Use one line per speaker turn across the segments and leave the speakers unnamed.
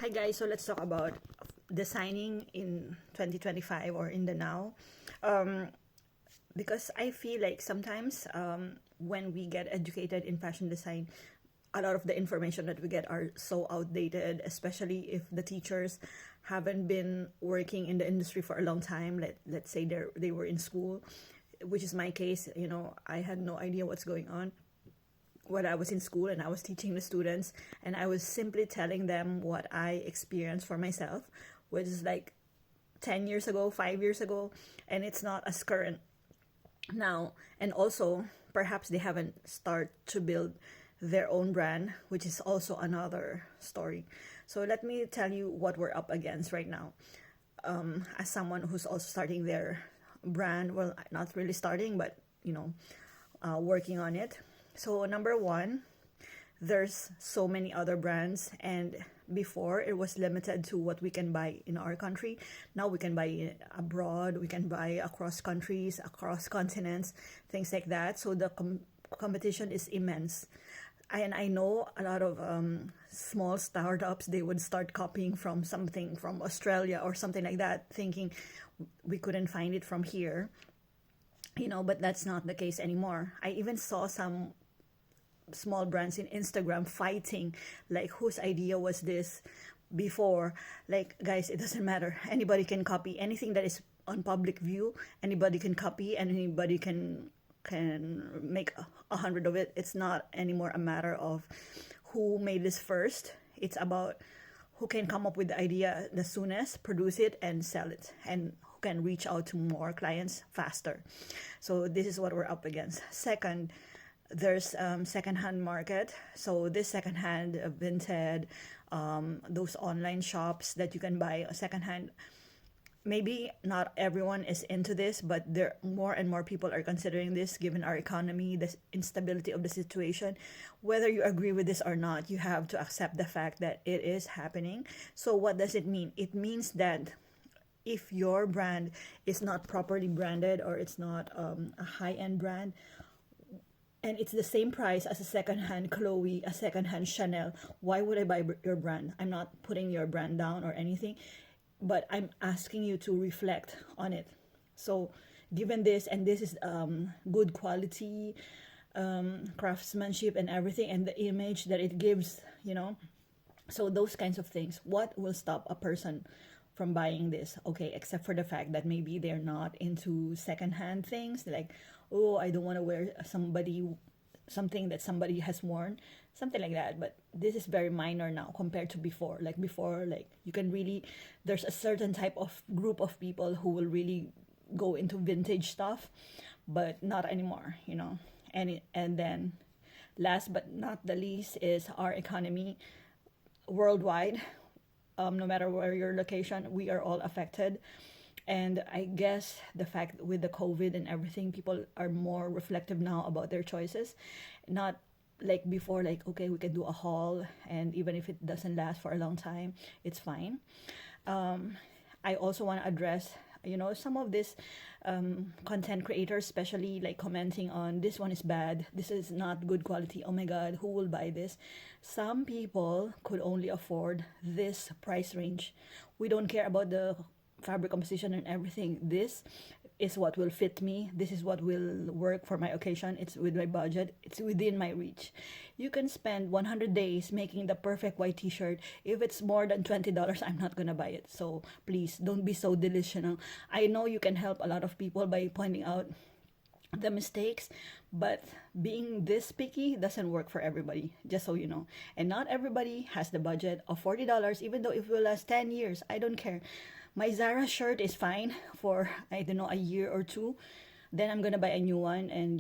Hi guys, so let's talk about designing in 2025 or in the now. Um, because I feel like sometimes when we get educated in fashion design, a lot of the information that we get are so outdated, especially if the teachers haven't been working in the industry for a long time. Let's say they were in school, which is my case. I had no idea what's going on when I was in school and I was teaching the students, and I was simply telling them what I experienced for myself, which is like 10 years ago, 5 years ago, and it's not as current now. And also, perhaps they haven't started to build their own brand, which is also another story. So let me tell you what we're up against right now. As someone who's also starting their brand, well, not really starting, but working on it. So number one, there's so many other brands, and before it was limited to what we can buy in our country. Now we can buy abroad, we can buy across countries, across continents, things like that. So the competition is immense. And I know a lot of small startups, they would start copying from something from Australia or something like that, thinking we couldn't find it from here, but that's not the case anymore. I even saw some small brands in Instagram fighting, like, whose idea was this before. Like, guys, it doesn't matter. Anybody can copy anything that is on public view. Anybody can copy, and anybody can make 100 of it. It's not anymore a matter of who made this first. It's about who can come up with the idea the soonest, produce it, and sell it, and who can reach out to more clients faster. So this is what we're up against. Second, there's secondhand market. So this secondhand, Vinted, those online shops that you can buy a secondhand. Maybe not everyone is into this, but there more and more people are considering this given our economy, the instability of the situation. Whether you agree with this or not, you have to accept the fact that it is happening. So what does it mean? It means that if your brand is not properly branded, or it's not a high-end brand, and it's the same price as a secondhand Chloe, a secondhand Chanel, why would I buy your brand? I'm not putting your brand down or anything, but I'm asking you to reflect on it. So given this, and this is good quality craftsmanship and everything, and the image that it gives, so those kinds of things, what will stop a person from buying this? Okay, except for the fact that maybe they're not into secondhand things, like, oh, I don't want to wear something that somebody has worn, something like that. But this is very minor now compared to before. Like before, like, you can really, there's a certain type of group of people who will really go into vintage stuff, but not anymore. And then last but not the least is our economy worldwide. No matter where your location, we are all affected. And I guess the fact with the COVID and everything, people are more reflective now about their choices. Not like before, like, okay, we can do a haul, and even if it doesn't last for a long time, it's fine. I also want to address, some of this content creators, especially, like, commenting on this one is bad, this is not good quality, oh my god, who will buy this? Some people could only afford this price range. We don't care about the fabric composition and everything. This is what will fit me. This is what will work for my occasion. It's with my budget. It's within my reach. You can spend 100 days making the perfect white t-shirt. If it's more than $20, I'm not gonna buy it. So please don't be so delusional. I know you can help a lot of people by pointing out the mistakes, but being this picky doesn't work for everybody, just so you know. And not everybody has the budget of $40, even though it will last 10 years. I don't care. My Zara shirt is fine for, I don't know, a year or two. Then I'm gonna buy a new one, and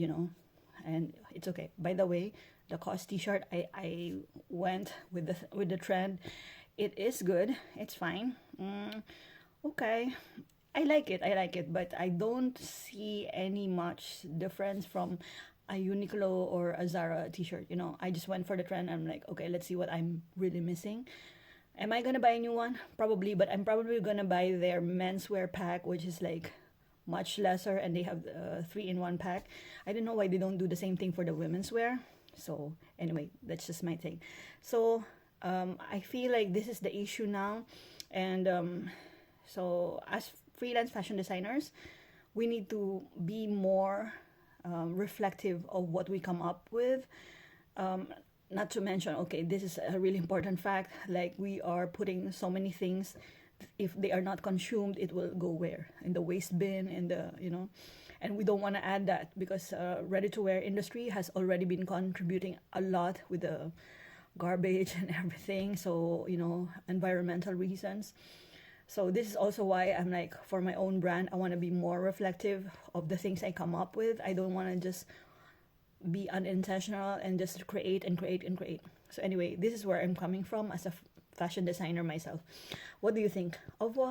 and it's okay. By the way, the COS t-shirt, I went with the trend. It is good. It's fine. Okay. I like it, but I don't see any much difference from a Uniqlo or a Zara t-shirt. I just went for the trend. I'm like, okay, let's see what I'm really missing. Am I gonna buy a new one? Probably, but I'm probably gonna buy their menswear pack, which is like much lesser, and they have a 3-in-1 pack. I don't know why they don't do the same thing for the women's wear. So anyway, that's just my thing. So I feel like this is the issue now, and so as freelance fashion designers, we need to be more reflective of what we come up with. Um, Not to mention, okay, this is a really important fact. Like we are putting so many things. If they are not consumed, it will go where? In the waste bin, in the and we don't want to add that because ready-to-wear industry has already been contributing a lot with the garbage and everything. So environmental reasons. So this is also why I'm like, for my own brand, I want to be more reflective of the things I come up with. I don't want to just be unintentional and just create and create and create. So anyway, this is where I'm coming from as a fashion designer myself. What do you think? Au revoir.